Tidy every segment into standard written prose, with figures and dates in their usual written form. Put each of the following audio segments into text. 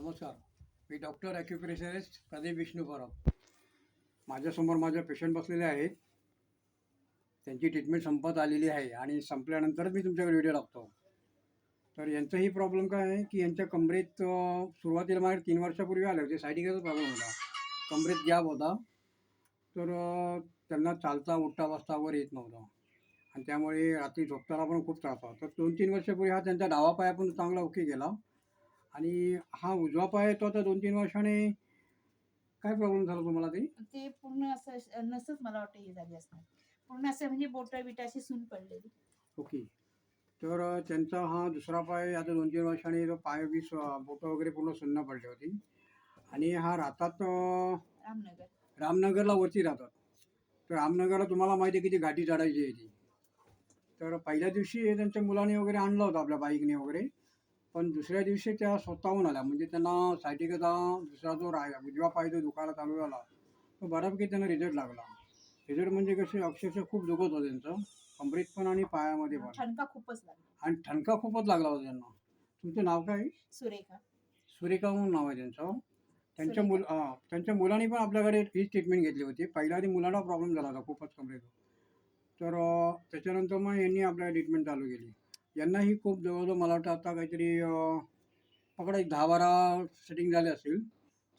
नमस्कार. मी डॉक्टर ॲक्युप्रेशरिस्ट प्रदीप विष्णू परब. माझ्यासमोर माझे पेशंट बसलेले आहेत. त्यांची ट्रीटमेंट संपत आलेली आहे आणि संपल्यानंतरच मी तुमच्याकडे व्हिडिओ टाकतो. तर यांचाही प्रॉब्लेम काय आहे की यांच्या कमरेत सुरुवातीला माझ्या 3 वर्षापूर्वी आले होते. सायटिकाचा प्रॉब्लेम होता. कमरेत गॅप होता. तर त्यांना चालता उठता बसता वर येत नव्हतं आणि त्यामुळे रात्री झोपताना पण खूप त्रास होता. तर 2-3 वर्षापूर्वी हा त्यांचा डावा पाय पण चांगला ओके गेला आणि हा उजवा पाय तो आता 2-3 वर्षाने काय प्रॉब्लेम झाला तुम्हाला ते? ते पूर्ण असं नसच मला वाटतं हे झाली असणार. पूर्ण असं म्हणजे बोटं-बिटं अशी सून पडलेली. ओके. तर त्यांचा हा दुसरा पाय आता 2-3 वर्षांनी तो पाय बोटं वगैरे पूर्ण सुन्न पडली होती आणि हा राहतात रामनगर. रामनगरला वरती राहतात. तर रामनगरला तुम्हाला माहिती आहे किती घाटी चढायची आहे ती. तर पहिल्या दिवशी त्यांच्या मुलाने वगैरे आणलं होतं आपल्या बाईकने वगैरे. पण दुसऱ्या दिवशी त्या स्वतःहून आल्या. म्हणजे त्यांना सायटिकाचा दुसरा जो उजवा पाय जो दुखायला चालू झाला, तो बऱ्यापैकी त्यांना रिझल्ट लागला. रिझल्ट म्हणजे कसे अक्षरशः खूप दुखत होतं त्यांचं. कमरेत पण आणि पायामध्ये पण. ठणका खूपच लागला. आणि ठणका खूपच लागला होता त्यांना. तुमचं नाव काय आहे? सुरेखा. सुरेखा म्हणून नाव आहे त्यांचं. सुरेखा. त्यांच्या मुलांनी पण आपल्याकडे हीच ट्रीटमेंट घेतली होती. पहिल्या आधी मुलांना प्रॉब्लेम झाला होता खूपच कमरेचा. तर त्याच्यानंतर मग यांनी आपल्याला ट्रीटमेंट चालू केली. यांनाही खूप जवळ-जवळ मला वाटतं आता काहीतरी पकडा एक 10-12 सेटिंग झाले असतील.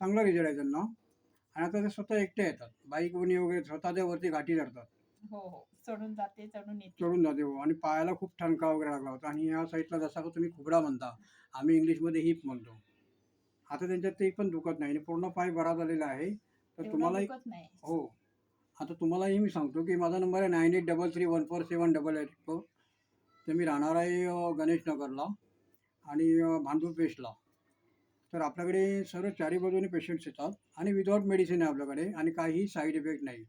चांगला रिझल्ट आहे त्यांना आणि आता ते स्वतः एकटे येतात. बाईकवरनी वगैरे स्वतः त्या वरती घाटी चढतात. हो, हो. चढून जाते, चढून येते. चढून जाते हो आणि पायाला खूप ठणका वगैरे लागला होता आणि या साईडला जसा का तुम्ही खुबडा म्हणता, आम्ही इंग्लिशमध्ये हिप म्हणतो. आता त्यांच्यात ते पण दुखत नाही आणि पूर्ण पाय बरा झालेला आहे. तर एवढं तुम्हालाही दुखत नाही. हो. आता तुम्हालाही मी सांगतो की माझा नंबर आहे 9833147888. तर मी राहणार आहे गणेशनगरला आणि भांडूप वेस्टला. तर आपल्याकडे सर्व चारी बाजूने पेशंट्स येतात आणि विदाऊट मेडिसिन आहे आपल्याकडे आणि काहीही साईड इफेक्ट नाही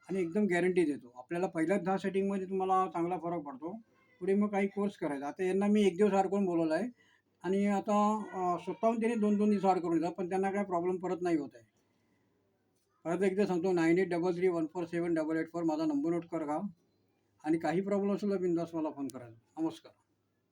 आणि एकदम गॅरंटी देतो. आपल्याला पहिल्याच 10 सेटिंगमध्ये तुम्हाला चांगला फरक पडतो. पुढे मग काही कोर्स करायचा. आता यांना मी 1 दिवस आड करून बोलवलं आहे आणि आता स्वतःहून त्यांनी 2-2 दिवस आड करून येतात, पण त्यांना काही प्रॉब्लेम परत नाही होत आहे. परत एकदा सांगतो 9833147884 माझा नंबर नोट करा आणि काही प्रॉब्लेम असेल तर बिनधास्त मला फोन करा. नमस्कार.